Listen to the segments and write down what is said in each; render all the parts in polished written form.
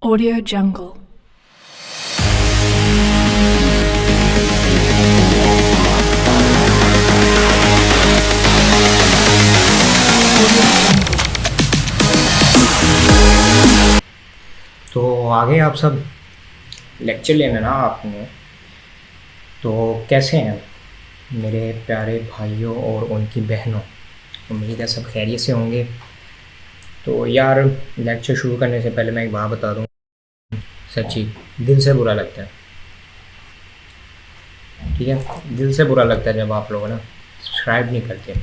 Audio Jungle. तो आगे आप सब लेक्चर लेना ना आपने। तो कैसे हैं मेरे प्यारे भाइयों और उनकी बहनों, उम्मीद है सब खैरियत से होंगे। तो यार लेक्चर शुरू करने से पहले मैं एक बात बता दूं, सच्ची दिल से बुरा लगता है, ठीक है, दिल से बुरा लगता है जब आप लोग ना सब्सक्राइब नहीं करते,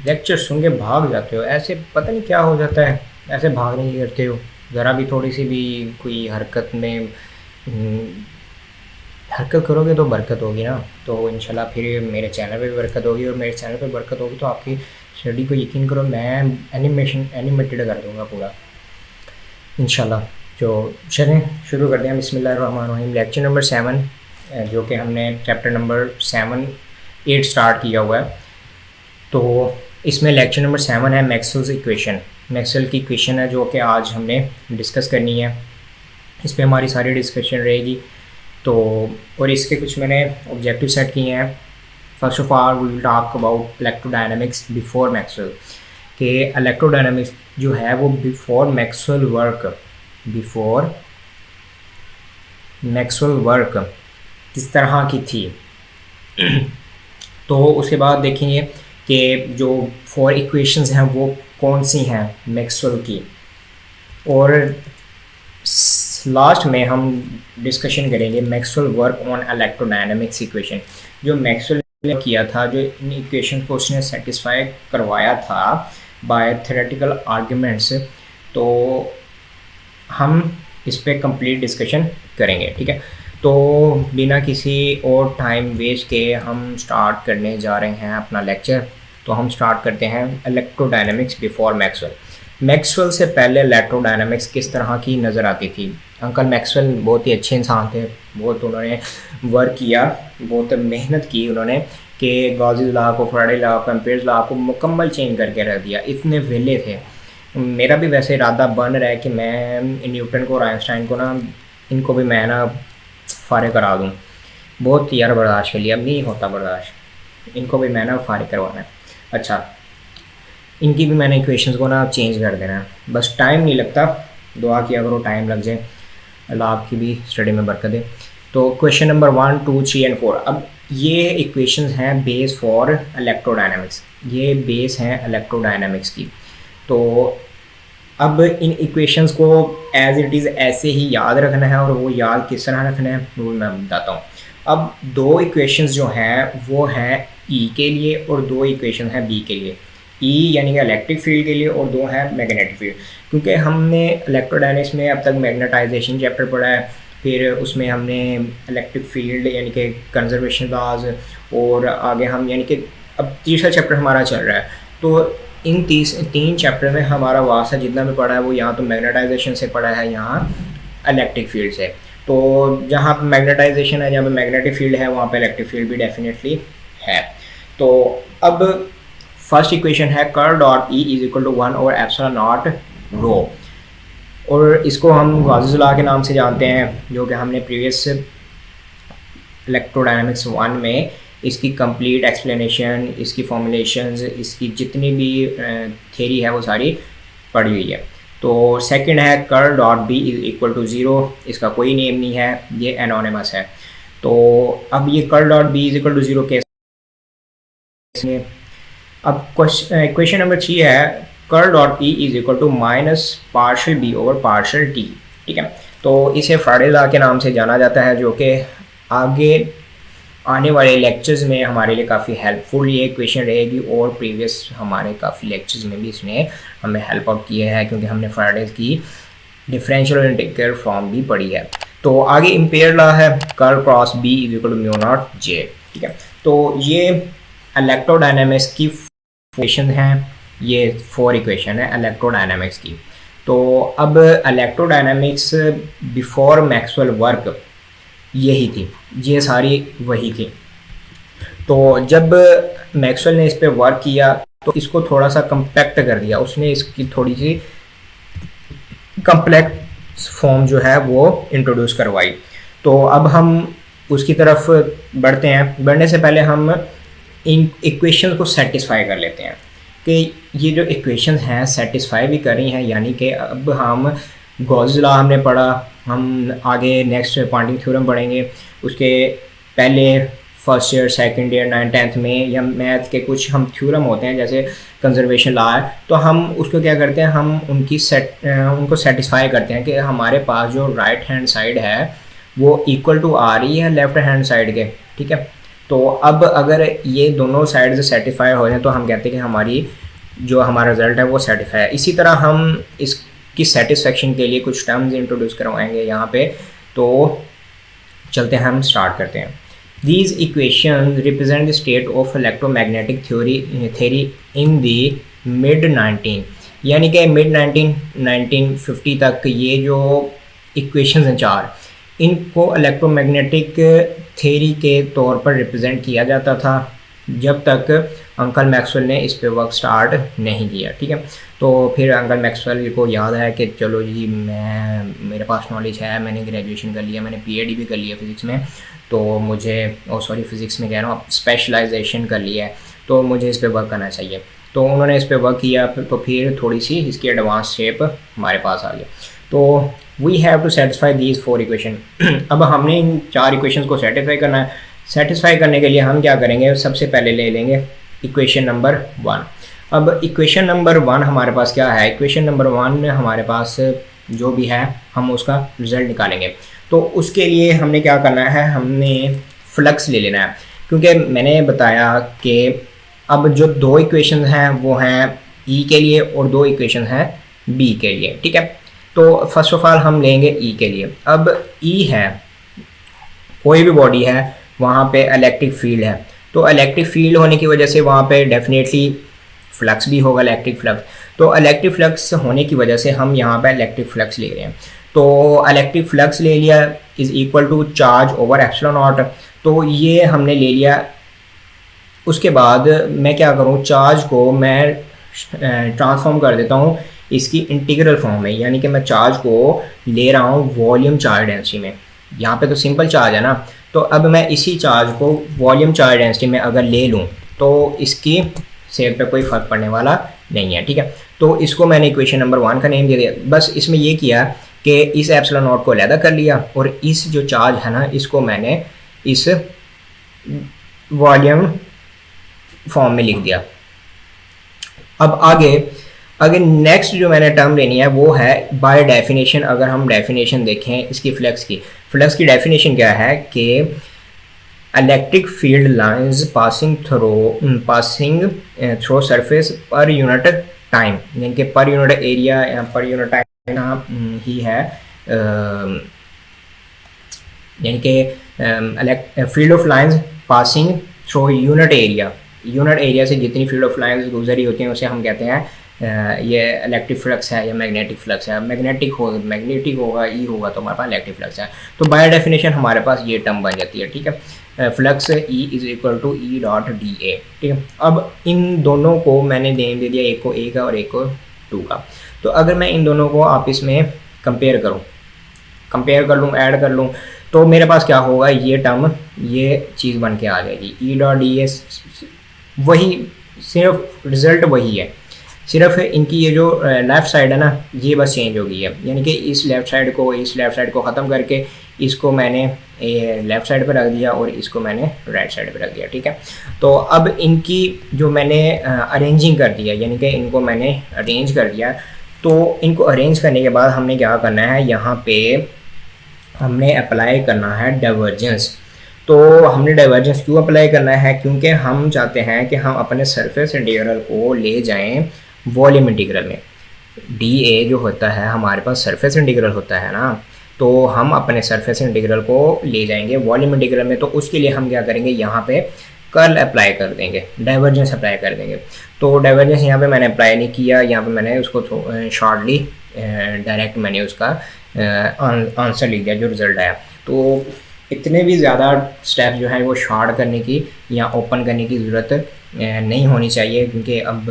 लेक्चर सुन के भाग जाते हो। ऐसे पता नहीं क्या हो जाता है, ऐसे भाग नहीं करते हो। ज़रा भी थोड़ी सी भी कोई हरकत में हरकत करोगे तो बरकत होगी ना। तो इंशाल्लाह फिर मेरे चैनल पे भी बरकत होगी, और मेरे चैनल पे बरकत होगी तो आपकी स्टडी को यकीन करो मैं एनिमेटेड कर दूँगा पूरा इंशाल्लाह। तो चलें शुरू करते हैं। बिस्मिल्लाहिर्रहमानिर्रहीम। लेक्चर नंबर 7 जो कि हमने चैप्टर नंबर 8 स्टार्ट किया हुआ है। तो इसमें लेक्चर नंबर 7 है मैक्सवेल्स इक्वेशन। मैक्सवेल की इक्वेशन है जो कि आज हमने डिस्कस करनी है, इस पर हमारी सारी डिस्कशन रहेगी। तो और इसके कुछ मैंने ऑब्जेक्टिव सेट किए हैं। First of all we will talk about electrodynamics before Maxwell, कि इलेक्ट्रोडायनामिक्स जो है वो बिफोर मैक्सवेल वर्क किस तरह की थी। तो उसके बाद देखेंगे कि जो 4 इक्वेशंस हैं वो कौन सी हैं मैक्सवेल की, और लास्ट में हम डिस्कशन करेंगे Maxwell work on electrodynamics equation. जो मैक्सवेल ने किया था, जो इन इक्वेशन को उसने सेटिस्फाई करवाया था बाय थ्योरेटिकल आर्ग्यूमेंट्स, तो हम इस पर कंप्लीट डिस्कशन करेंगे, ठीक है। तो बिना किसी और टाइम वेस्ट के हम स्टार्ट करने जा रहे हैं अपना लेक्चर। तो हम स्टार्ट करते हैं इलेक्ट्रोडायनामिक्स बिफोर मैक्सवेल। मैक्सवेल से पहले इलेक्ट्रोडायनामिक्स किस तरह की नज़र आती थी। अंकल मैक्सवेल बहुत ही अच्छे इंसान थे, बहुत उन्होंने वर्क किया, बहुत मेहनत की उन्होंने, कि गॉसेस लॉ को, फैराडे लॉ को, एम्पीयर्स लॉ को मुकम्मल चेंज करके रख दिया। इतने वेले थे। मेरा भी वैसे इरादा बन रहा है कि मैं न्यूटन को और आइंस्टाइन को ना, इनको भी मैं ना फारिग करा दूँ। बहुत यार बर्दाश्त कर लिया, अब नहीं होता बर्दाश्त, इनको भी मैं ना फारिग करवाना है। अच्छा, इनकी भी मैंने इक्वेशंस को ना चेंज कर देना है, बस टाइम नहीं लगता। दुआ किया करो टाइम लग जाए, अल्लाह आपकी भी स्टडी में बरकत दे। तो क्वेश्चन नंबर 1, 2, 3 एंड 4। अब ये इक्वेशंस हैं बेस फॉर इलेक्ट्रोडायनामिक्स, ये बेस हैं इलेक्ट्रोडायनामिक्स की। तो अब इन इक्वेशंस को एज इट इज़ ऐसे ही याद रखना है, और वो याद किस तरह रखना है वो मैं बताता हूँ। अब 2 इक्वेशंस जो हैं वो हैं ई के लिए, और 2 इक्वेशन हैं बी के लिए। ई यानी कि इलेक्ट्रिक फील्ड के लिए, और 2 हैं मैग्नेटिक फील्ड। क्योंकि हमने इलेक्ट्रोडायनामिक्स में अब तक मैग्नेटाइजेशन चैप्टर पढ़ा है, फिर उसमें हमने इलेक्ट्रिक फील्ड यानी कि कंजर्वेशन लॉज, और आगे हम यानी कि अब तीसरा चैप्टर हमारा चल रहा है। तो इन 3 चैप्टर में हमारा वास्ता जितना भी पढ़ा है वो यहाँ तो मैग्नेटाइजेशन से पढ़ा है, यहाँ इलेक्ट्रिक फील्ड से। तो जहाँ पर मैग्नेटाइजेशन है, जहाँ पे मैग्नेटिक फील्ड है, वहाँ पे इलेक्ट्रिक फील्ड भी डेफिनेटली है। तो अब फर्स्ट इक्वेशन है curl dot E is equal to 1 और एप्सिलॉन नॉट रो, और इसको हम गॉसेस लॉ के नाम से जानते हैं, जो कि हमने प्रीवियस इलेक्ट्रोडायनामिक्स 1 में इसकी कंप्लीट एक्सप्लेनेशन, इसकी फॉर्मुलेशंस, इसकी जितनी भी थ्योरी है वो सारी पढ़ी हुई है। तो सेकंड है curl dot B is equal to 0, इसका कोई नेम नहीं है, ये एनोनिमस है। तो अब ये curl dot B is equal to 0 कैसे। अब क्वेश्चन नंबर 3 है curl dot E is equal to minus partial B over partial t, ठीक है। तो इसे फैराडे लॉ के नाम से जाना जाता है, जो कि आगे आने वाले लेक्चर्स में हमारे लिए काफ़ी हेल्पफुल ये इक्वेशन रहेगी, और प्रीवियस हमारे काफ़ी लेक्चर्स में भी इसने हमें हेल्प आउट किया है, क्योंकि हमने फैराडे की डिफरेंशियल और इंटीग्रल फॉर्म भी पढ़ी है। तो आगे एम्पीयर लॉ है curl cross B is equal to mu naught J, ठीक है। तो ये इलेक्ट्रोडायनामिक्स की इक्वेशन हैं, ये 4 इक्वेशन है इलेक्ट्रोडायनामिक्स की। तो अब इलेक्ट्रोडायनामिक्स बिफोर मैक्सवेल वर्क यही थी, ये सारी वही थी। तो जब मैक्सवेल ने इस पे वर्क किया तो इसको थोड़ा सा कम्पैक्ट कर दिया, उसने इसकी थोड़ी सी कम्प्लेक्स फॉर्म जो है वो इंट्रोड्यूस करवाई। तो अब हम उसकी तरफ बढ़ते हैं। बढ़ने से पहले हम इन इक्वेशन को सेटिस्फाई कर लेते हैं कि ये जो इक्वेशन हैं सेटिस्फाई भी कर रही हैं, यानी कि अब हम गॉस लॉ हमने पढ़ा, हम आगे नेक्स्ट पॉइंटिंग थ्योरम पढ़ेंगे। उसके पहले first year, second year, 9th 10th में या मैथ के कुछ हम थ्योरम होते हैं जैसे कंजर्वेशन लॉ है, तो हम उसको क्या करते हैं, हम उनको सेटिस्फाई करते हैं कि हमारे पास जो राइट हैंड साइड है वो इक्वल टू आ रही है लेफ्ट हैंड साइड के। ठीक है, तो अब अगर ये दोनों साइड से सेटिस्फाई हो जाए तो हम कहते हैं कि हमारी जो हमारा रिजल्ट है वो सेटिस्फाई है। इसी तरह हम इसकी सेटिस्फेक्शन के लिए कुछ टर्म्स इंट्रोड्यूस करवाएंगे यहाँ पे। तो चलते हैं, हम स्टार्ट करते हैं। These equations represent the state of electromagnetic theory in the mid 19, यानी कि मिड 1950 तक ये जो इक्वेशंस हैं चार, इनको इलेक्ट्रोमैग्नेटिक थ्योरी के तौर पर रिप्रेजेंट किया जाता था जब तक अंकल मैक्सवेल ने इस पे वर्क स्टार्ट नहीं किया। ठीक है, तो फिर अंकल मैक्सवेल को याद है कि चलो जी मेरे पास नॉलेज है, मैंने ग्रेजुएशन कर लिया, मैंने पीएचडी भी कर लिया फिज़िक्स में, तो मुझे फिज़िक्स में कह रहा हूँ, स्पेशलाइजेशन कर लिया है, तो मुझे इस पे वर्क करना चाहिए। तो उन्होंने इस पे वर्क किया, तो फिर थोड़ी सी इसकी एडवांस शेप हमारे पास आ गई। तो we have to satisfy these 4 equation. अब हमने इन 4 इक्वेशन को सेटिस्फाई करना है। सेटिस्फाई करने के लिए हम क्या करेंगे, सबसे पहले ले लेंगे इक्वेशन नंबर 1। अब इक्वेशन नंबर 1 हमारे पास क्या है, इक्वेशन नंबर 1 में हमारे पास जो भी है हम उसका रिजल्ट निकालेंगे। तो उसके लिए हमने क्या करना है, हमने फ्लक्स ले लेना है, क्योंकि मैंने बताया कि अब जो 2 इक्वेशन हैं वो हैं ई के लिए और 2 इक्वेशन हैं बी के लिए। ठीक है, तो फर्स्ट ऑफ ऑल हम लेंगे ई के लिए। अब ई है, कोई भी बॉडी है वहाँ पे इलेक्ट्रिक फील्ड है, तो इलेक्ट्रिक फील्ड होने की वजह से वहाँ पे डेफिनेटली फ्लक्स भी होगा, इलेक्ट्रिक फ्लक्स। तो इलेक्ट्रिक फ्लक्स होने की वजह से हम यहाँ पे इलेक्ट्रिक फ्लक्स ले रहे हैं। तो इलेक्ट्रिक फ्लक्स ले लिया is equal to charge over epsilon naught, तो ये हमने ले लिया। उसके बाद मैं क्या करूँ, चार्ज को मैं ट्रांसफॉर्म कर देता हूँ इसकी इंटीग्रल फॉर्म में, यानी कि मैं चार्ज को ले रहा हूँ वॉल्यूम चार्ज डेंसिटी में। यहाँ पे तो सिंपल चार्ज है ना, तो अब मैं इसी चार्ज को वॉल्यूम चार्ज डेंसिटी में अगर ले लूँ तो इसकी सेल पे कोई फ़र्क पड़ने वाला नहीं है। ठीक है, तो इसको मैंने इक्वेशन नंबर 1 का नेम दे दिया। बस इसमें ये किया कि इस एप्सिलॉन नॉट को अलहदा कर लिया और इस जो चार्ज है ना इसको मैंने इस वॉल्यूम फॉर्म में लिख दिया। अब आगे नेक्स्ट जो मैंने टर्म लेनी है वो है बाय डेफिनेशन। अगर हम डेफिनेशन देखें इसकी फ्लक्स की डेफिनेशन क्या है कि electric field lines passing throw surface per unit time, यानी कि पर यूनिट एरिया या पर यूनिट टाइम ही है, यानी कि field of lines passing throw unit area से जितनी फील्ड ऑफ लाइंस गुजरी होती हैं उसे हम कहते हैं ये इलेक्ट्रिक फ्लक्स है या मैग्नेटिक फ्लक्स है। मैग्नेटिक होगा, ई होगा तो हमारे पास इलेक्ट्रिक फ्लक्स है। तो बाय डेफिनेशन हमारे पास ये टर्म बन जाती है। ठीक है, flux E is equal to E dot D A. ठीक है, अब इन दोनों को मैंने नेम दे दिया, एक को ए का और एक को 2 का। तो अगर मैं इन दोनों को आपस में कंपेयर कर लूँ, ऐड कर लूँ, तो मेरे पास क्या होगा, ये टर्म ये चीज़ बन के आ जाएगी ई डॉट डी ए। वही सिर्फ रिजल्ट वही है, सिर्फ इनकी ये जो लेफ़्ट साइड है ना ये बस चेंज हो गई है, यानी कि इस लेफ़्ट साइड को ख़त्म करके इसको मैंने लेफ़्ट साइड पर रख दिया और इसको मैंने राइट साइड पर रख दिया। ठीक है, तो अब इनकी जो मैंने अरेंजिंग कर दिया, यानी कि इनको मैंने अरेंज कर दिया। तो इनको अरेंज करने के बाद हमने क्या करना है, यहाँ पे हमने अप्लाई करना है डाइवर्जेंस। तो हमने डाइवर्जेंस क्यों अप्लाई करना है, क्योंकि हम चाहते हैं कि हम अपने सरफेस इंटीग्रल को ले जाएं वॉल्यूम इंटीग्रल में। डी ए जो होता है हमारे पास सरफेस इंटीग्रल होता है ना, तो हम अपने सरफेस इंटीग्रल को ले जाएंगे वॉल्यूम इंटीग्रल में। तो उसके लिए हम क्या करेंगे, यहाँ पे कर्ल अप्लाई कर देंगे, डाइवर्जेंस अप्लाई कर देंगे। तो डाइवर्जेंस यहाँ पे मैंने अप्लाई नहीं किया, यहाँ पे मैंने उसको शॉर्टली डायरेक्ट मैंने उसका आंसर लिख दिया जो रिज़ल्ट आया। तो इतने भी ज़्यादा स्टेप जो है वो शॉर्ट करने की या ओपन करने की ज़रूरत नहीं होनी चाहिए, क्योंकि अब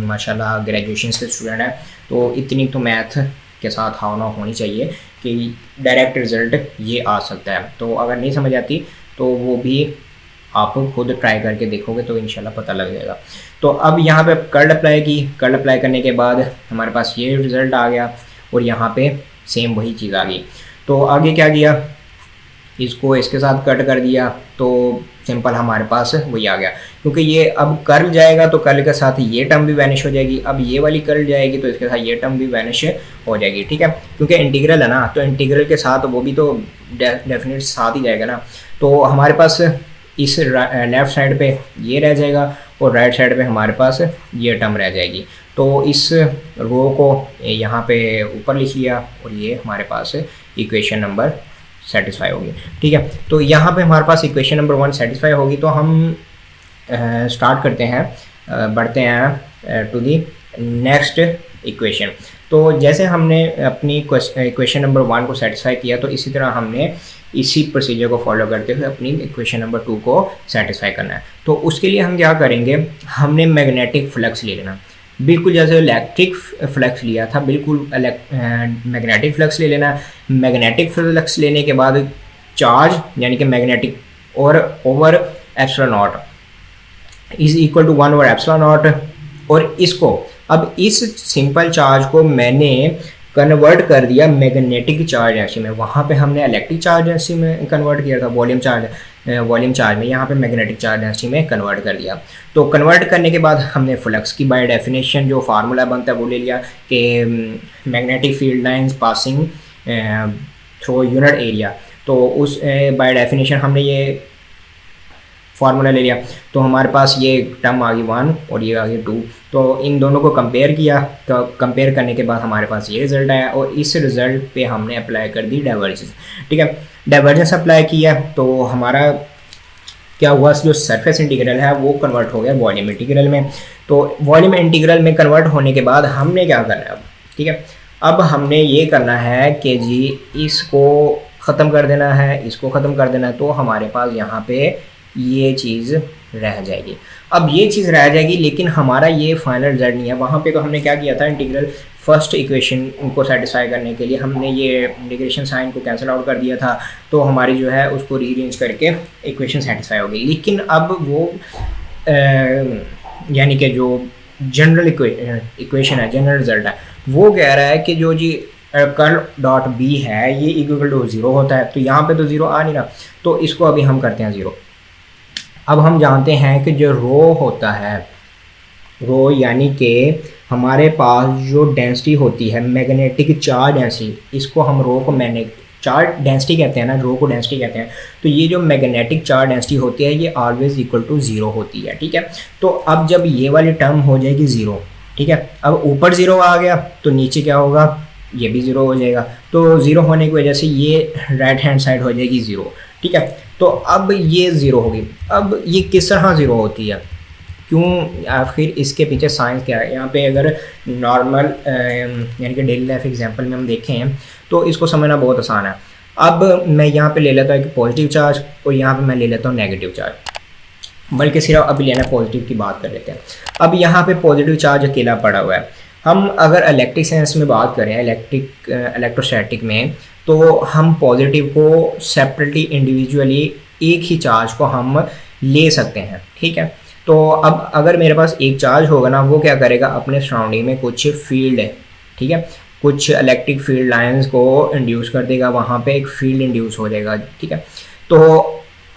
माशाल्लाह ग्रेजुएशन के स्टूडेंट हैं तो इतनी तो मैथ के साथ हावना होनी चाहिए कि डायरेक्ट रिज़ल्ट ये आ सकता है। तो अगर नहीं समझ आती तो वो भी आप खुद ट्राई करके देखोगे तो इंशाल्लाह पता लग जाएगा। तो अब यहाँ पे कर्ल अप्लाई की, कर्ल अप्लाई करने के बाद हमारे पास ये रिज़ल्ट आ गया और यहाँ पे सेम वही चीज़ आ गई। तो आगे क्या किया, इसको इसके साथ कट कर दिया तो सिंपल हमारे पास वही आ गया। क्योंकि ये अब कर्ल जाएगा तो कर्ल के साथ ये टर्म भी वैनिश हो जाएगी, अब ये वाली कर्ल जाएगी तो इसके साथ ये टर्म भी वैनिश हो जाएगी, ठीक है। क्योंकि इंटीग्रल है ना, तो इंटीग्रल के साथ वो भी तो डेफिनेट साथ ही जाएगा ना। तो हमारे पास इस लेफ़्ट साइड पे ये रह जाएगा और राइट साइड पे हमारे पास ये टर्म रह जाएगी। तो इस रो को यहाँ पे ऊपर लिख लिया और ये हमारे पास इक्वेशन नंबर सेटिस्फाई होगी, ठीक है। तो यहाँ पे हमारे पास इक्वेशन नंबर 1 सेटिस्फाई होगी। तो हम स्टार्ट करते हैं, बढ़ते हैं टू दी नेक्स्ट इक्वेशन। तो जैसे हमने अपनी इक्वेशन नंबर 1 को सेटिस्फाई किया तो इसी तरह हमने इसी प्रोसीजर को फॉलो करते हुए अपनी इक्वेशन नंबर 2 को सेटिस्फाई करना है। तो उसके लिए हम क्या करेंगे, हमने मैग्नेटिक फ्लक्स ले लेना, बिल्कुल जैसे इलेक्ट्रिक फ्लक्स लिया था बिल्कुल मैग्नेटिक फ्लक्स ले लेना। मैग्नेटिक फ्लक्स लेने के बाद चार्ज यानी कि मैग्नेटिक और over epsilon naught is equal to 1 over epsilon naught. और इसको अब इस सिंपल चार्ज को मैंने कन्वर्ट कर दिया मैग्नेटिक चार्ज डेंसिटी में। वहाँ पे हमने इलेक्ट्रिक चार्ज डेंसिटी में कन्वर्ट किया था, वॉल्यूम चार्ज में, यहाँ पे मैग्नेटिक चार्ज डेंसिटी में कन्वर्ट कर दिया। तो कन्वर्ट करने के बाद हमने फ्लक्स की बाय डेफिनेशन जो फार्मूला बनता है वो ले लिया कि magnetic field lines passing through unit area. तो उस बाय डेफिनेशन हमने ये फार्मूला ले लिया। तो हमारे पास ये टर्म आ गई 1 और ये आ गई 2। तो इन दोनों को कंपेयर किया, तो कंपेयर करने के बाद हमारे पास ये रिज़ल्ट आया और इस रिज़ल्ट पे हमने अप्लाई कर दी डाइवर्जेंस, ठीक है। डाइवर्जेंस अप्लाई किया तो हमारा क्या हुआ, जो सरफेस इंटीग्रल है वो कन्वर्ट हो गया वॉल्यूम इंटीग्रल में। तो वॉल्यूम इंटीग्रल में कन्वर्ट होने के बाद हमने क्या करना है अब, ठीक है, अब हमने ये करना है कि जी इसको ख़त्म कर देना है, इसको ख़त्म कर देना है। तो हमारे पास यहाँ पे ये चीज़ रह जाएगी। अब ये चीज़ रह जाएगी लेकिन हमारा ये फाइनल रिजल्ट नहीं है। वहाँ पे तो हमने क्या किया था, इंटीग्रल फर्स्ट इक्वेशन को सेटिस्फाई करने के लिए हमने ये इंटीग्रेशन साइन को कैंसिल आउट कर दिया था। तो हमारी जो है उसको रीअरेंज करके इक्वेशन सेटिस्फाई हो गई। लेकिन अब वो यानी कि जो जनरल इक्वेशन है, जनरल रिजल्ट है, वो कह रहा है कि जो जी कर्ल डॉट बी है ये इक्वल टू 0 होता है। तो यहाँ पे तो 0 आ नहीं रहा, तो इसको अभी हम करते हैं 0। अब हम जानते हैं कि जो रो होता है, रो यानी कि हमारे पास जो डेंसिटी होती है मैग्नेटिक चार्ज डेंसिटी, इसको हम रो को चार्ज डेंसिटी कहते हैं ना, रो को डेंसिटी कहते हैं। तो ये जो मैग्नेटिक चार्ज डेंसिटी होती है ये ऑलवेज इक्वल टू 0 होती है, ठीक है। तो अब जब ये वाली टर्म हो जाएगी 0, ठीक है, अब ऊपर 0 आ गया तो नीचे क्या होगा, ये भी 0 हो जाएगा। तो 0 होने की वजह से ये राइट हैंड साइड हो जाएगी 0, ठीक है। तो अब ये 0 होगी। अब ये किस तरह 0 होती है, क्यों, आखिर इसके पीछे साइंस क्या है। यहाँ पे अगर नॉर्मल यानी कि डेली लाइफ एग्जांपल में हम देखें तो इसको समझना बहुत आसान है। अब मैं यहाँ पे ले लेता हूँ एक पॉजिटिव चार्ज और यहाँ पे मैं ले लेता हूँ नेगेटिव चार्ज, बल्कि सिर्फ अभी लेना पॉजिटिव की बात कर लेते हैं। अब यहाँ पे पॉजिटिव चार्ज अकेला पड़ा हुआ है। हम अगर इलेक्ट्रिक सेंस में बात करें, इलेक्ट्रोस्टैटिक में, तो हम पॉजिटिव को सेपरेटली इंडिविजुअली एक ही चार्ज को हम ले सकते हैं, ठीक है। तो अब अगर मेरे पास एक चार्ज होगा ना, वो क्या करेगा, अपने सराउंडिंग में कुछ फील्ड है, ठीक है, कुछ इलेक्ट्रिक फील्ड लाइंस को इंड्यूस कर देगा, वहाँ पे एक फील्ड इंड्यूस हो जाएगा, ठीक है। तो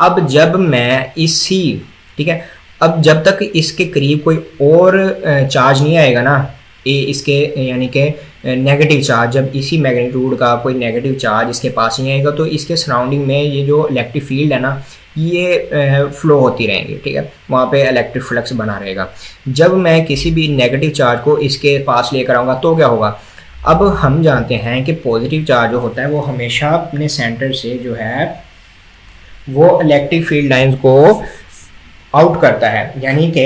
अब जब मैं इसी, ठीक है, अब जब तक इसके करीब कोई और चार्ज नहीं आएगा ना, इसके यानी कि नेगेटिव चार्ज, जब इसी मैग्नीट्यूड का कोई नेगेटिव चार्ज इसके पास नहीं आएगा तो इसके सराउंडिंग में ये जो इलेक्ट्रिक फील्ड है ना ये फ्लो होती रहेंगी, ठीक है, वहाँ पे इलेक्ट्रिक फ्लक्स बना रहेगा। जब मैं किसी भी नेगेटिव चार्ज को इसके पास लेकर आऊँगा तो क्या होगा, अब हम जानते हैं कि पॉजिटिव चार्ज जो होता है वो हमेशा अपने सेंटर से जो है वो इलेक्ट्रिक फील्ड लाइंस को आउट करता है, यानी कि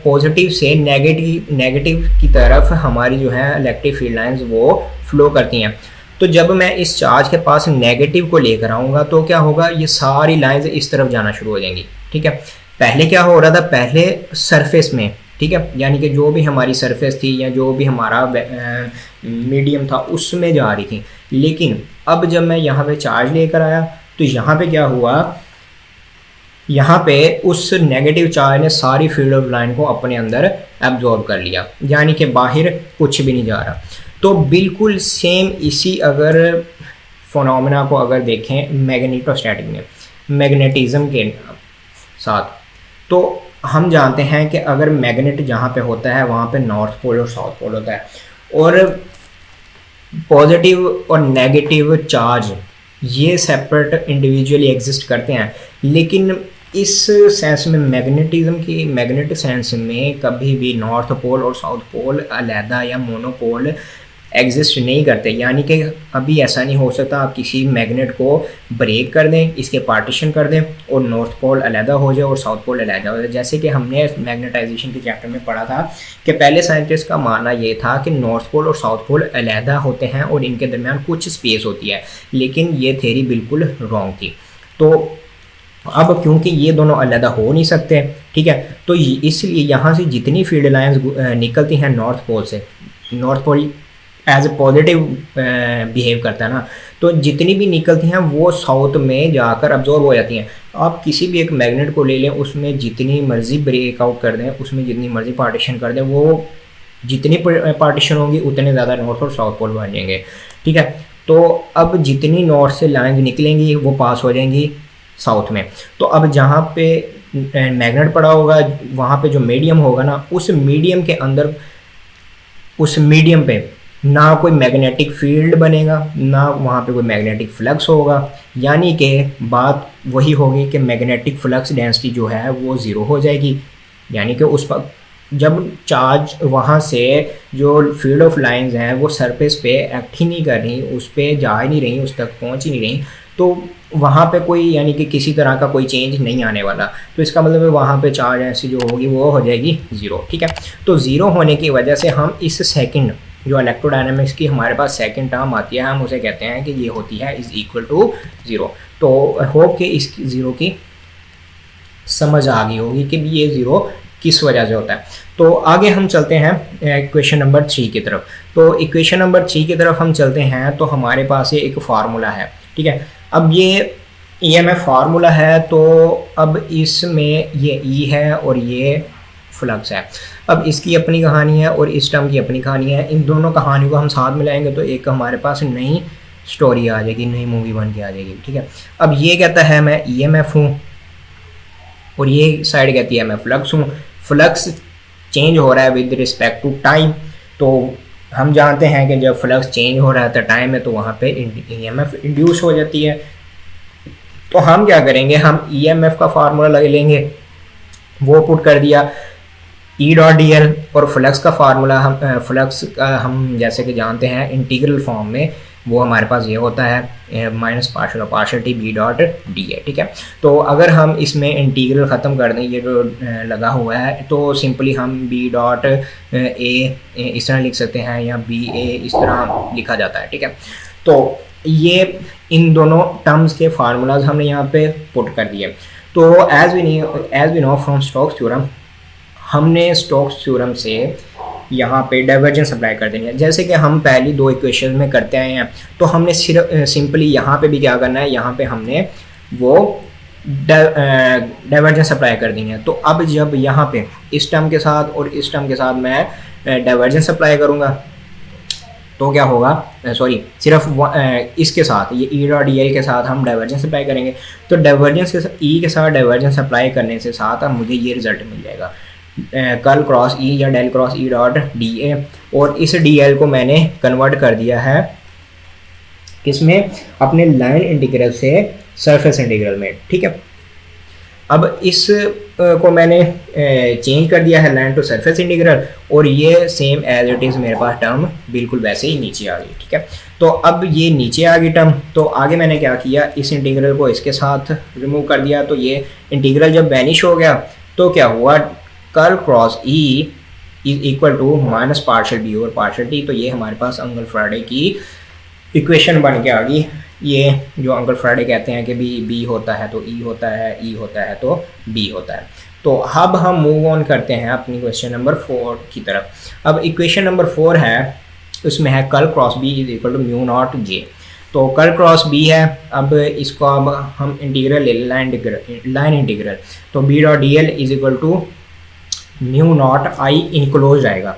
पॉजिटिव से नेगेटिव की तरफ हमारी जो है इलेक्ट्रिक फील्ड लाइंस वो फ्लो करती हैं। तो जब मैं इस चार्ज के पास नेगेटिव को लेकर आऊँगा तो क्या होगा, ये सारी लाइंस इस तरफ जाना शुरू हो जाएंगी, ठीक है। पहले क्या हो रहा था, पहले सरफेस में, ठीक है, यानी कि जो भी हमारी सरफेस थी या जो भी हमारा मीडियम था उसमें जा रही थी। लेकिन अब जब मैं यहाँ पे चार्ज लेकर आया तो यहाँ पे क्या हुआ, यहाँ पे उस नेगेटिव चार्ज ने सारी फील्ड ऑफ लाइन को अपने अंदर एब्जॉर्ब कर लिया, यानी कि बाहर कुछ भी नहीं जा रहा। तो बिल्कुल सेम इसी अगर फोनोमेना को अगर देखें मैग्नेटोस्टैटिक में, मैग्नेटिज्म के साथ, तो हम जानते हैं कि अगर मैग्नेट जहाँ पे होता है वहाँ पे नॉर्थ पोल और साउथ पोल होता है, और पॉजिटिव और नेगेटिव चार्ज ये सेपरेट इंडिविजुअली एग्जिस्ट करते हैं। लेकिन इस सेंस में मैग्नेटिक सेंस में कभी भी नॉर्थ पोल और साउथ पोल अलहदा या मोनोपोल एग्जिस्ट नहीं करते। यानी कि अभी ऐसा नहीं हो सकता आप किसी मैग्नेट को ब्रेक कर दें, इसके पार्टीशन कर दें और नॉर्थ पोल अलहदा हो जाए और साउथ पोल अलहदा हो जाए। जैसे कि हमने मैग्नेटाइजेशन के चैप्टर में पढ़ा था कि पहले साइंटिस्ट का मानना ये था कि नॉर्थ पोल और साउथ पोल अलहदा होते हैं और इनके दरमियान कुछ स्पेस होती है, लेकिन ये थ्योरी बिल्कुल रॉन्ग थी। तो अब क्योंकि ये दोनों अलहदा हो नहीं सकते, ठीक है, तो इसलिए यहाँ से जितनी फील्ड लाइंस निकलती हैं नॉर्थ पोल से, north pole as a positive behave करता है ना, तो जितनी भी निकलती हैं वो साउथ में जाकर अब्जॉर्ब हो जाती हैं। आप किसी भी एक मैग्नेट को ले लें, उसमें जितनी मर्जी ब्रेकआउट कर दें, उसमें जितनी मर्जी पार्टीशन कर दें, वो जितनी पार्टीशन होगी उतने ज़्यादा नॉर्थ और साउथ पोल बन जाएंगे, ठीक है। तो अब जितनी नॉर्थ से लाइन निकलेंगी वो पास हो जाएंगी साउथ में। तो अब जहाँ पे मैग्नेट पड़ा होगा वहाँ पे जो मीडियम होगा ना, उस मीडियम के अंदर, उस मीडियम पे ना कोई मैग्नेटिक फील्ड बनेगा, ना वहाँ पे कोई मैग्नेटिक फ्लक्स होगा। यानी कि बात वही होगी कि मैग्नेटिक फ्लक्स डेंसिटी जो है वो ज़ीरो हो जाएगी। यानी कि उस पर जब चार्ज वहाँ से जो फील्ड ऑफ लाइंस हैं वो सरफेस पे एक्ट ही नहीं कर रही, उस पर जा ही नहीं रही, उस तक पहुँच ही नहीं रही, तो वहाँ पे कोई यानी कि किसी तरह का कोई चेंज नहीं आने वाला। तो इसका मतलब है वहाँ पे चार्ज ऐसी जो होगी वो हो जाएगी ज़ीरो, ठीक है। तो ज़ीरो होने की वजह से हम इस सेकंड जो इलेक्ट्रोडायनामिक्स की हमारे पास सेकंड टर्म आती है, हम उसे कहते हैं कि ये होती है इज़ इक्वल टू ज़ीरो। तो होप कि इस ज़ीरो की समझ आ गई होगी कि ये ज़ीरो किस वजह से होता है। तो आगे हम चलते हैं इक्वेशन नंबर 3 की तरफ। तो इक्वेशन नंबर 3 की तरफ हम चलते हैं तो हमारे पास ये एक फार्मूला है, ठीक है। अब ये EMF फार्मूला है, तो अब इसमें ये E है और ये फ्लक्स है। अब इसकी अपनी कहानी है और इस टर्म की अपनी कहानी है। इन दोनों कहानियों को हम साथ मिलाएंगे तो एक हमारे पास नई स्टोरी आ जाएगी, नई मूवी बन के आ जाएगी, ठीक है। अब ये कहता है मैं EMF हूँ और ये साइड कहती है मैं फ्लक्स हूँ। फ्लक्स चेंज हो रहा है विद रिस्पेक्ट टू टाइम। तो हम जानते हैं कि जब फ्लक्स चेंज हो रहा था टाइम में तो वहाँ पे EMF इंड्यूस हो जाती है। तो हम क्या करेंगे, हम EMF का फार्मूला लग लेंगे, वो पुट कर दिया E.dl, और फ्लक्स का फार्मूला हम जैसे कि जानते हैं इंटीग्रल फॉर्म में, वो हमारे पास ये होता है माइनस पार्शियल और partial t B dot D है, ठीक है। तो अगर हम इसमें इंटीग्रल ख़त्म कर दें, ये जो लगा हुआ है, तो सिंपली हम बी डॉट ए इस तरह लिख सकते हैं या बी ए इस तरह लिखा जाता है, ठीक है। तो ये इन दोनों टर्म्स के फार्मूलाज हमने यहाँ पे पुट कर दिए। तो as we know from Stokes theorem, हमने स्टोक्स थ्योरम से यहाँ पे डाइवर्जेंस अप्लाई कर देनी है, जैसे कि हम पहली दो इक्वेशन में करते आए हैं। तो हमने सिर्फ सिंपली यहाँ पे भी क्या करना है, यहाँ पे हमने वो डाइवर्जेंस अप्लाई कर देनी है। तो अब जब यहाँ पे इस टर्म के साथ और इस टर्म के साथ मैं डाइवर्जेंस अप्लाई करूँगा तो क्या होगा, सॉरी सिर्फ इसके साथ ये E.dl के साथ हम डाइवर्जेंस अप्लाई करेंगे। तो डाइवर्जेंस के साथ E के साथ डाइवर्जेंस अप्लाई करने से साथ अब मुझे ये रिजल्ट मिल जाएगा, कर्ल क्रॉस E या del cross E dot D A. और इस DL को मैंने कन्वर्ट कर दिया है किसमें, अपने लाइन इंटीग्रल से सरफेस इंटीग्रल में, ठीक है। अब इस को मैंने चेंज कर दिया है लाइन टू सरफेस इंटीग्रल, और ये सेम एज इट इज़ मेरे पास टर्म बिल्कुल वैसे ही नीचे आ गई, ठीक है। तो अब ये नीचे आ गई टर्म, तो आगे मैंने क्या किया, इस इंटीग्रल को इसके साथ रिमूव कर दिया। तो ये इंटीग्रल जब वैनिश हो गया तो क्या हुआ, curl cross E is equal to minus partial B और पार्शियल टी। तो ये हमारे पास अंकल फ्राइडे की इक्वेशन बन के आ गई। ये जो अंकल फ्राइडे कहते हैं कि बी होता है तो E होता है, E होता है तो B होता है। तो अब हम मूव ऑन करते हैं अपनी क्वेश्चन नंबर 4 की तरफ। अब इक्वेशन नंबर 4 है उसमें है curl cross B is equal to mu naught J. तो कर्ल क्रॉस बी है, अब इसको अब हम इंटीग्रल ले लाइन इंटीग्रल, तो B dot D L is equal to mu naught I enclose आएगा,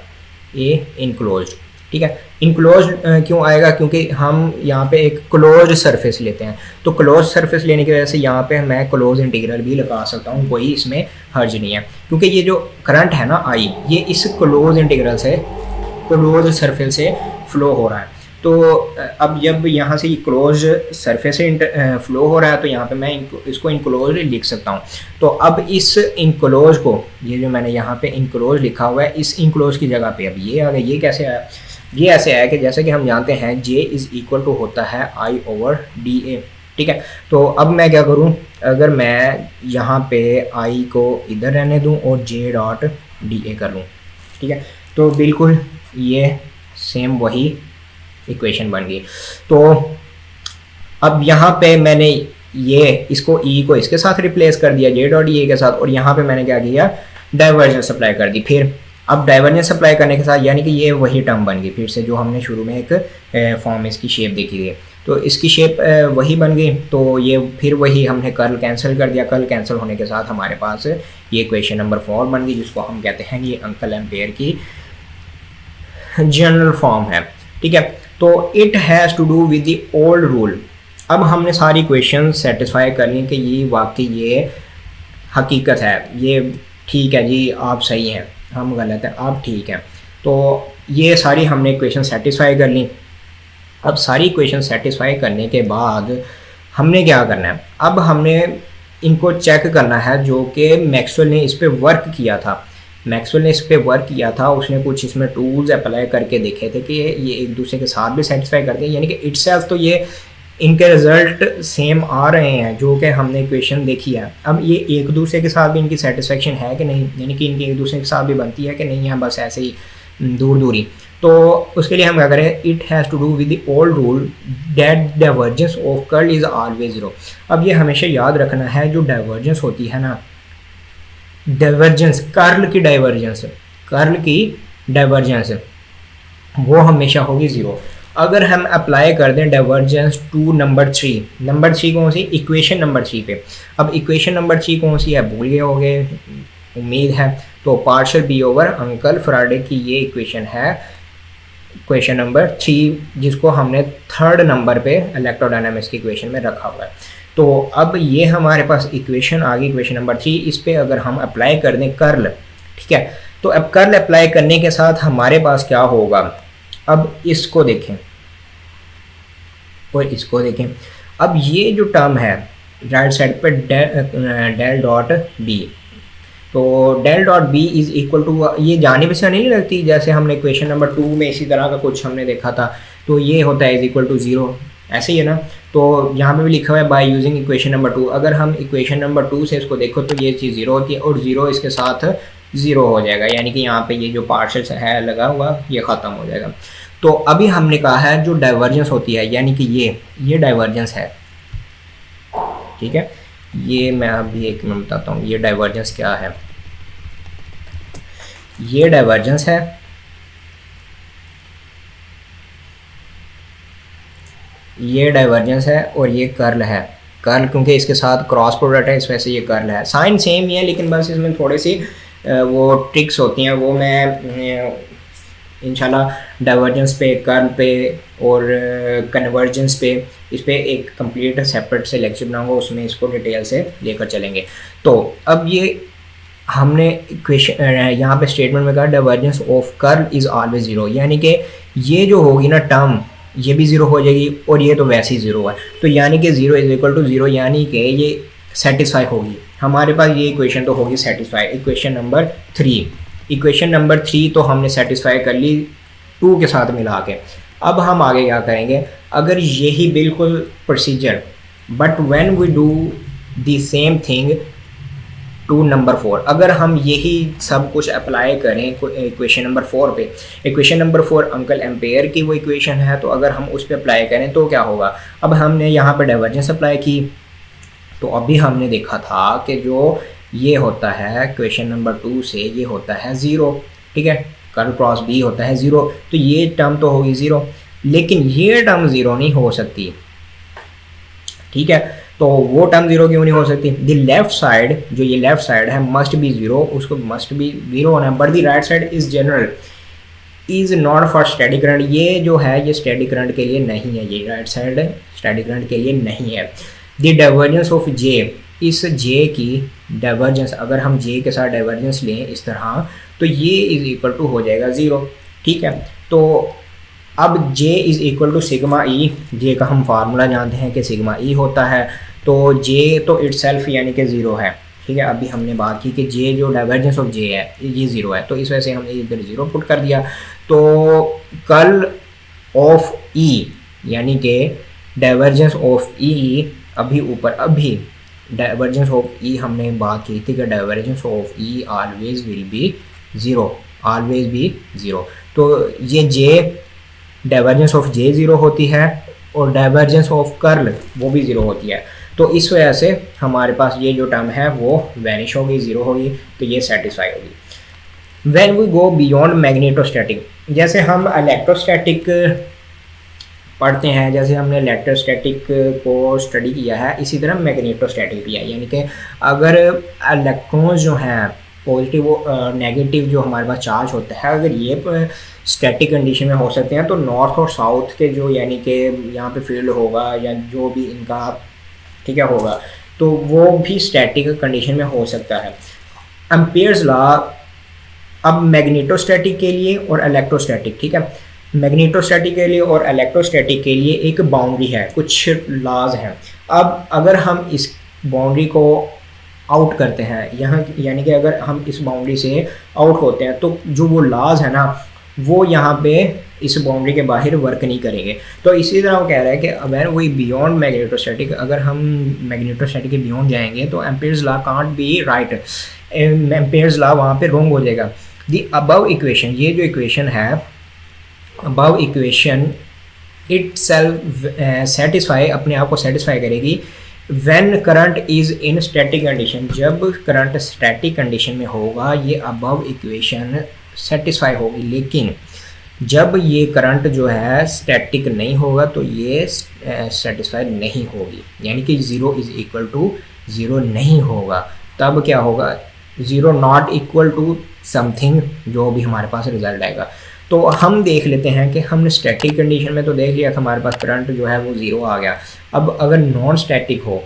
ए इनक्लोज, ठीक है। इनक्लोज क्यों आएगा, क्योंकि हम यहाँ पे एक क्लोज सरफेस लेते हैं, तो क्लोज सरफेस लेने की वजह से यहाँ पे मैं क्लोज इंटीग्रल भी लगा सकता हूँ, कोई इसमें हर्ज नहीं है, क्योंकि ये जो करंट है ना आई, ये इस क्लोज इंटीग्रल से क्लोज सरफेस से फ्लो हो रहा है। तो अब जब यहाँ से क्लोज सरफेस से फ्लो हो रहा है, तो यहाँ पे मैं इसको इनक्लोज लिख सकता हूँ। तो अब इस इनक्लोज को, ये जो मैंने यहाँ पे इनक्लोज लिखा हुआ है, इस इनक्लोज की जगह पे अब ये आ गया। ये कैसे आया, ये ऐसे आया कि जैसे कि हम जानते हैं J इज़ इक्वल टू होता है I ओवर डी ए, ठीक है। तो अब मैं क्या करूँ, अगर मैं यहाँ पे I को इधर रहने दूँ और J डॉट डी ए कर लूँ, ठीक है, तो बिल्कुल ये सेम वही इक्वेशन बन गई। तो अब यहाँ पे मैंने ये इसको E को इसके साथ रिप्लेस कर दिया J डॉट डी ए के साथ, और यहाँ पे मैंने क्या किया, डाइवर्जेंस अप्लाई कर दी। फिर अब डाइवर्जेंस अप्लाई करने के साथ यानी कि ये वही टर्म बन गई फिर से, जो हमने शुरू में एक फॉर्म इसकी शेप देखी थी, तो इसकी शेप वही बन गई। तो ये फिर वही हमने कर्ल कैंसिल कर दिया, कर्ल कैंसिल होने के साथ हमारे पास ये इक्वेशन नंबर 4 बन गई, जिसको हम कहते हैं ये अंकल एम्पेयर की जनरल फॉर्म है, ठीक है। तो it has to do with the old rule. अब हमने सारी इक्वेशन सेटिस्फाई कर ली कि ये वाकई ये हकीकत है, ये ठीक है जी, आप सही हैं, हम गलत हैं, आप ठीक हैं। तो ये सारी हमने इक्वेशन सेटिस्फाई कर ली। अब सारी इक्वेशन सेटिस्फाई करने के बाद हमने क्या करना है, अब हमने इनको चेक करना है, जो कि मैक्सवेल ने इस पर वर्क किया था। मैक्सवेल ने इस पर वर्क किया था, उसने कुछ इसमें टूल्स अप्लाई करके देखे थे कि ये एक दूसरे के साथ भी सेटिस्फाई करते हैं, यानी कि इटसेल्फ तो ये इनके रिजल्ट सेम आ रहे हैं जो कि हमने इक्वेशन देखी है। अब ये एक दूसरे के साथ भी इनकी सेटिस्फेक्शन है कि नहीं, यानी कि इनकी एक दूसरे के साथ भी बनती है कि नहीं है, बस ऐसे ही दूर दूरी। तो उसके लिए हम क्या करें, it has to do with the old rule that divergence of curl is always zero. अब ये हमेशा याद रखना है, जो डाइवर्जेंस होती है ना, डाइवर्जेंस कर्ल की डाइवर्जेंस वो हमेशा होगी ज़ीरो। अगर हम अप्लाई कर दें डाइवर्जेंस टू नंबर 3 कौन सी, इक्वेशन नंबर 3 पे। अब इक्वेशन नंबर 3 कौन सी है, भूल गए होंगे उम्मीद है, तो पार्शियल बी ओवर अंकल फराडे की ये इक्वेशन है, इक्वेशन नंबर 3, जिसको हमने 3rd नंबर पे इलेक्ट्रोडायनामिक्स की इक्वेशन में रखा हुआ है। तो अब ये हमारे पास इक्वेशन आ गई, इक्वेशन नंबर 3। इस पे अगर हम अप्लाई कर दें कर्ल, ठीक है, तो अब कर्ल अप्लाई करने के साथ हमारे पास क्या होगा, अब इसको देखें और इसको देखें। अब ये जो टर्म है राइट साइड पे डेल डॉट बी, तो del dot B is equal to, ये जानिब से नहीं लगती, जैसे हमने इक्वेशन नंबर 2 में इसी तरह का कुछ हमने देखा था, तो ये होता है इज इक्वल टू 0, ऐसे ही है ना। तो यहाँ पे भी लिखा हुआ है बाय यूजिंग इक्वेशन नंबर 2। अगर हम इक्वेशन नंबर 2 से इसको देखो तो ये चीज़ 0 होती है, और 0 इसके साथ 0 हो जाएगा, यानी कि यहाँ पे ये जो पार्शियल है लगा हुआ ये ख़त्म हो जाएगा। तो अभी हमने कहा है जो डाइवर्जेंस होती है, यानी कि ये डाइवर्जेंस है, ठीक है। ये मैं अभी एक मिनट बताता हूँ ये डाइवर्जेंस क्या है। ये डाइवर्जेंस है, ये डाइवर्जेंस है, और ये कर्ल है। कर्ल क्योंकि इसके साथ क्रॉस प्रोडक्ट है, इस वजह से ये कर्ल है। साइन सेम ही है, लेकिन बस इसमें थोड़ी सी वो ट्रिक्स होती हैं, वो मैं इंशाल्लाह डाइवर्जेंस पे, कर्ल पे और कन्वर्जेंस पे, इस पे एक कंप्लीट सेपरेट से लेक्चर बनाऊंगा, उसमें इसको डिटेल से लेकर चलेंगे। तो अब ये हमने इक्वेशन यहाँ पे स्टेटमेंट में कहा divergence of curl is always zero, यानी कि ये जो होगी ना टर्म, ये भी ज़ीरो हो जाएगी, और ये तो वैसे ही ज़ीरो है, तो यानी कि 0 इज इक्वल टू 0, यानी कि ये सेटिस्फाई होगी। हमारे पास ये इक्वेशन तो होगी satisfy, equation number 3। Equation number 3 तो हमने सेटिस्फाई कर ली 2 के साथ मिला के। अब हम आगे क्या करेंगे, अगर यही बिल्कुल procedure, but when we do the same thing to number 4, अगर हम यही सब कुछ अप्लाई करें इक्वेशन नंबर 4 पे, इक्वेशन नंबर 4 अंकल एम्पेयर की वो इक्वेशन है, तो अगर हम उस पर अप्लाई करें तो क्या होगा। अब हमने यहाँ पर डाइवर्जेंस अप्लाई की, तो अभी हमने देखा था कि जो ये होता है इक्वेशन नंबर 2 से ये होता है 0, ठीक है, कर्ल क्रॉस बी होता है 0, तो ये टर्म तो होगी 0, लेकिन ये टर्म 0 नहीं हो सकती, ठीक है। तो वो टर्म 0 क्यों नहीं हो सकती? द लेफ्ट साइड, जो ये लेफ्ट साइड है, मस्ट बी 0, उसको मस्ट बी 0 होना है, but the right side is general is not for static current. ये जो है ये स्टैटिक करंट के लिए नहीं है, ये राइट साइड स्टैटिक करंट के लिए नहीं है। द डाइवर्जेंस ऑफ जे, इस जे की डाइवर्जेंस, अगर हम जे के साथ डाइवर्जेंस लें इस तरह, तो ये इज इक्वल टू हो जाएगा 0, ठीक है। तो अब J is equal to sigma E, J का हम फार्मूला जानते हैं कि सिग्मा ई होता है, तो J तो इटसेल्फ यानी कि 0 है, ठीक है। अभी हमने बात की कि J जो डाइवर्जेंस ऑफ J है ये 0 है, तो इस वजह से हमने इधर 0 पुट कर दिया। तो कर्ल ऑफ E यानी कि डाइवर्जेंस ऑफ E, अभी ऊपर अभी डाइवर्जेंस ऑफ E हमने बात की थी कि divergence of E always will be 0, always be 0। तो ये J डाइवर्जेंस ऑफ J 0 होती है और डाइवर्जेंस ऑफ कर्ल वो भी 0 होती है, तो इस वजह से हमारे पास ये जो टर्म है वो वैनिश होगी, 0 होगी, तो ये सेटिस्फाई होगी। When we go beyond magnetostatic, जैसे हम इलेक्ट्रोस्टैटिक पढ़ते हैं, जैसे हमने इलेक्ट्रोस्टैटिक को स्टडी किया है, इसी तरह मैग्नेटोस्टैटिक भी है, यानी कि अगर इलेक्ट्रॉन्स जो हैं पॉजिटिव नेगेटिव जो हमारे पास चार्ज होता है, अगर ये स्टैटिक कंडीशन में हो सकते हैं, तो नॉर्थ और साउथ के जो यानी कि यहाँ पे फील्ड होगा या जो भी इनका, ठीक है, होगा, तो वो भी स्टैटिक कंडीशन में हो सकता है। एम्पियर्स लॉ, अब मैग्नेटोस्टैटिक के लिए और इलेक्ट्रोस्टैटिक, ठीक है, मैग्नेटोस्टैटिक के लिए और इलेक्ट्रोस्टैटिक के लिए एक बाउंड्री है, कुछ लॉज हैं। अब अगर हम इस बाउंड्री को आउट करते हैं यहाँ, यानी कि अगर हम इस बाउंड्री से आउट होते हैं, तो जो वो लॉज है ना वो यहाँ पे इस बाउंड्री के बाहर वर्क नहीं करेंगे। तो इसी तरह वो कह रहा है कि अगर वही बियॉन्ड मैग्नेटोस्टैटिक, अगर हम मैग्नेटोस्टैटिक के बियॉन्ड जाएंगे तो Ampere's law can't be right, Ampere's law वहाँ पे रॉन्ग हो जाएगा। दी अबव इक्वेशन, ये जो इक्वेशन है above equation it self satisfy, अपने आप को सेटिस्फाई करेगी when current is in static condition, जब करंट स्टैटिक कंडीशन में होगा ये अबव इक्वेशन सेटिस्फाई होगी। लेकिन जब ये करंट जो है स्टैटिक नहीं होगा तो ये सेटिस्फाई नहीं होगी, यानी कि 0 इज़ इक्वल टू 0 नहीं होगा। तब क्या होगा? 0 नॉट इक्वल टू समथिंग, जो भी हमारे पास रिजल्ट आएगा। तो हम देख लेते हैं कि हमने स्टैटिक कंडीशन में तो देख लिया था, हमारे पास करंट जो है वो 0 आ गया। अब अगर नॉन स्टैटिक हो,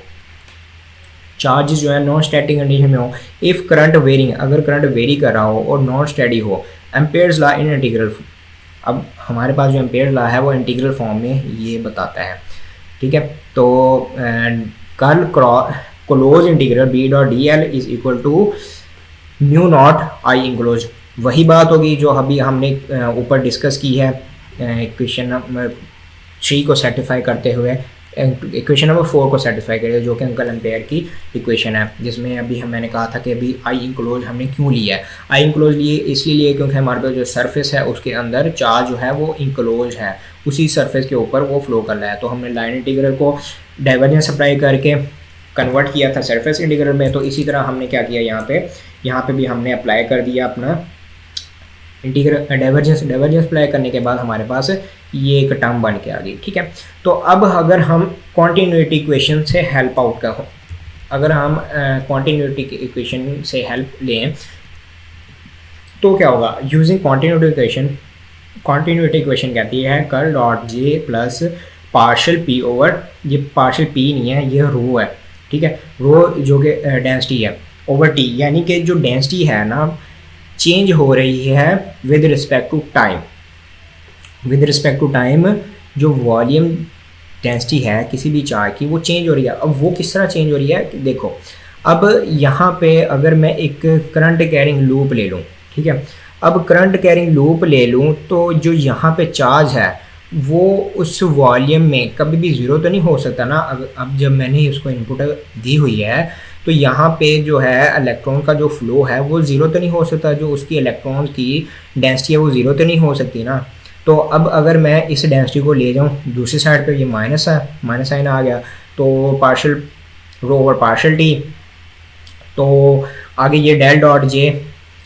चार्ज जो है नॉन स्टैटिक कंडीशन में हो, इफ़ करंट वेरिंग, अगर करंट वेरी कर रहा हो और नॉन स्टडी हो, एम्पेयर्स लॉ इन इंटीग्रल, अब हमारे पास जो एम्पेयर्स लॉ है वो इंटीग्रल फॉर्म में ये बताता है, ठीक है। तो curl close integral B dot D L is equal to mu naught I enclose, वही बात होगी जो अभी हमने ऊपर डिस्कस की है इक्वेशन नंबर 3 को सेटिस्फाई करते हुए, इक्वेशन नंबर 4 को सेटिस्फाई करेगा, जो कि अंकल एम्पेयर की इक्वेशन है, जिसमें अभी मैंने कहा था कि अभी आई इंक्लोज हमने क्यों लिया है। आई इंक्लोज लिए इसलिए लिए क्योंकि हमारे पास जो सरफेस है उसके अंदर चार्ज जो है वो इंक्लोज है, उसी सरफेस के ऊपर वो फ्लो कर रहा है। तो हमने लाइन इंटीग्रल को डाइवर्जेंस अप्लाई करके कन्वर्ट किया था सरफेस इंटीग्रल में, तो इसी तरह हमने क्या किया यहाँ पे भी हमने अप्लाई कर दिया अपना इंटीग्रल डाइवर्जेंस अप्लाई करने के बाद हमारे पास ये एक टर्म बन के आ गई, ठीक है। तो अब अगर हम कॉन्टिन्यूटी इक्वेशन से हेल्प आउट का हो, अगर हम कॉन्टिन्यूटी इक्वेशन से हेल्प लें तो क्या होगा? यूजिंग कॉन्टिन्यूटी इक्वेशन कहती है curl dot J plus partial P over, ये पार्शियल पी नहीं है, ये रो है, ठीक है, रो जो कि डेंसिटी है ओवर टी, यानी कि जो डेंसिटी है ना चेंज हो रही है with respect to time. With respect to time जो वॉल्यूम डेंसिटी है किसी भी चार्ज की वो चेंज हो रही है। अब वो किस तरह चेंज हो रही है? देखो, अब यहाँ पे अगर मैं एक करंट कैरिंग लूप ले लूँ, ठीक है, अब करंट कैरिंग लूप ले लूँ तो जो यहाँ पे चार्ज है वो उस वॉल्यूम में कभी भी ज़ीरो तो नहीं हो सकता ना। अब जब मैंने उसको इनपुट दी हुई है तो यहाँ पे जो है इलेक्ट्रॉन का जो फ्लो है वो ज़ीरो तो नहीं हो सकता, जो उसकी इलेक्ट्रॉन की डेंसिटी है वो ज़ीरो तो नहीं हो सकती ना। तो अब अगर मैं इस डेंसिटी को ले जाऊँ दूसरी साइड पे, ये माइनस साइन आ गया, तो पार्शियल रो ओवर पार्शियल टी, तो आगे ये डेल डॉट जे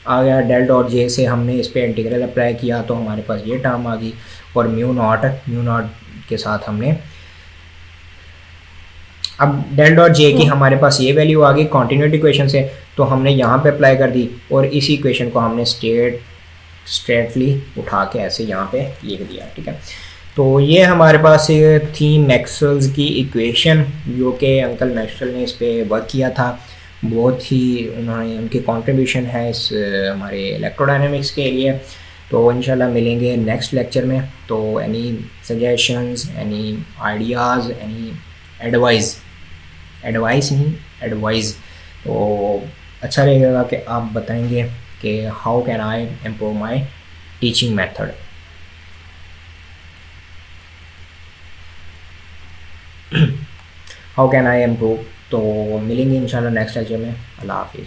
आ गया। डेल डॉट जे से हमने इस पर इंटीग्रल अप्लाई किया तो हमारे पास ये टर्म आ गई, और म्यू नॉट के साथ हमने अब डेल डॉट जे की हमारे पास ये वैल्यू आ गई कॉन्टीन्यूटी इक्वेशन से, तो हमने यहाँ पे अप्लाई कर दी और इस इक्वेशन को हमने स्ट्रेटली उठा के ऐसे यहाँ पे लिख दिया। ठीक है, तो ये हमारे पास थी मैक्सवेल्स की इक्वेशन, जो कि अंकल मैक्सवेल ने इस पर वर्क किया था। बहुत ही उन्होंने उनकी कंट्रीब्यूशन है इस हमारे इलेक्ट्रोडायनेमिक्स के लिए। तो इंशाल्लाह मिलेंगे नेक्स्ट लेक्चर में। तो any suggestions, any ideas, any advice नहीं, एडवाइस, तो अच्छा रहेगा कि आप बताएंगे कि how can I improve my teaching method. How can I improve. तो मिलेंगे इंशाल्लाह नेक्स्ट लेक्चर में। अल्लाह हाफिज़।